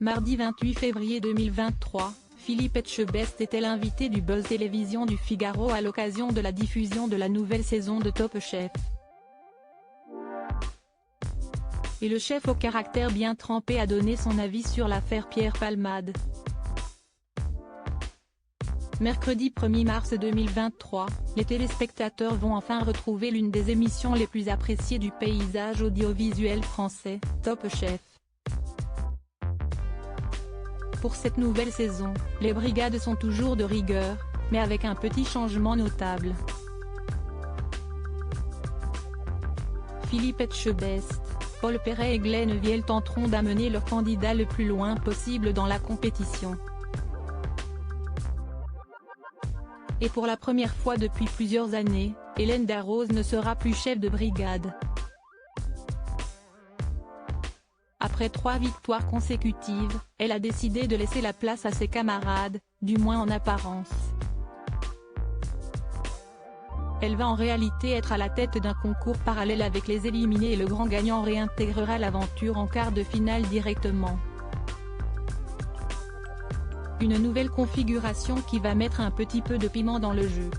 Mardi 28 février 2023, Philippe Etchebest était l'invité du Buzz Télévision du Figaro à l'occasion de la diffusion de la nouvelle saison de Top Chef. Et le chef au caractère bien trempé a donné son avis sur l'affaire Pierre Palmade. Mercredi 1er mars 2023, les téléspectateurs vont enfin retrouver l'une des émissions les plus appréciées du paysage audiovisuel français, Top Chef. Pour cette nouvelle saison, les brigades sont toujours de rigueur, mais avec un petit changement notable. Philippe Etchebest, Paul Perret et Glenn Viel tenteront d'amener leur candidat le plus loin possible dans la compétition. Et pour la première fois depuis plusieurs années, Hélène Darroze ne sera plus chef de brigade. Après 3 victoires consécutives, elle a décidé de laisser la place à ses camarades, du moins en apparence. Elle va en réalité être à la tête d'un concours parallèle avec les éliminés et le grand gagnant réintégrera l'aventure en quart de finale directement. Une nouvelle configuration qui va mettre un petit peu de piment dans le jeu.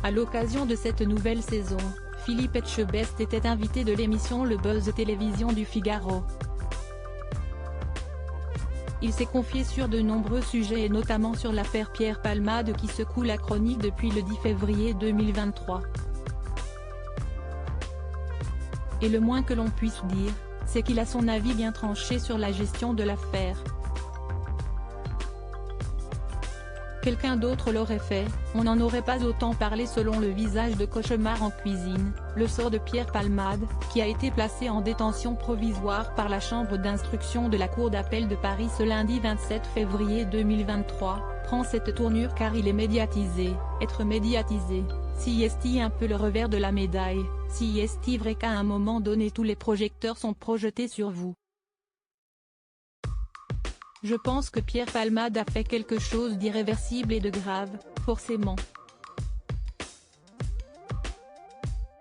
À l'occasion de cette nouvelle saison, Philippe Etchebest était invité de l'émission Le Buzz Télévision du Figaro. Il s'est confié sur de nombreux sujets et notamment sur l'affaire Pierre Palmade qui secoue la chronique depuis le 10 février 2023. Et le moins que l'on puisse dire, c'est qu'il a son avis bien tranché sur la gestion de l'affaire. Quelqu'un d'autre l'aurait fait, on n'en aurait pas autant parlé selon le visage de Cauchemar en cuisine, le sort de Pierre Palmade, qui a été placé en détention provisoire par la chambre d'instruction de la Cour d'appel de Paris ce lundi 27 février 2023, prend cette tournure car il est médiatisé. Être médiatisé, si est-il un peu le revers de la médaille, si est-il vrai qu'à un moment donné tous les projecteurs sont projetés sur vous. Je pense que Pierre Palmade a fait quelque chose d'irréversible et de grave, forcément.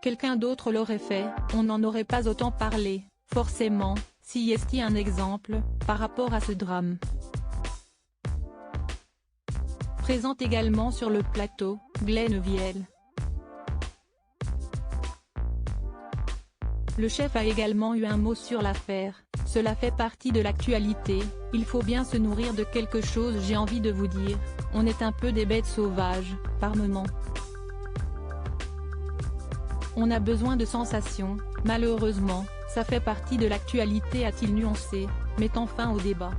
Quelqu'un d'autre l'aurait fait, on n'en aurait pas autant parlé, forcément, si est-il un exemple, par rapport à ce drame. Présente également sur le plateau, Glenn Viel. Le chef a également eu un mot sur l'affaire. Cela fait partie de l'actualité, il faut bien se nourrir de quelque chose. J'ai envie de vous dire, on est un peu des bêtes sauvages, par moments. On a besoin de sensations, malheureusement, ça fait partie de l'actualité, a-t-il nuancé, mettant fin au débat.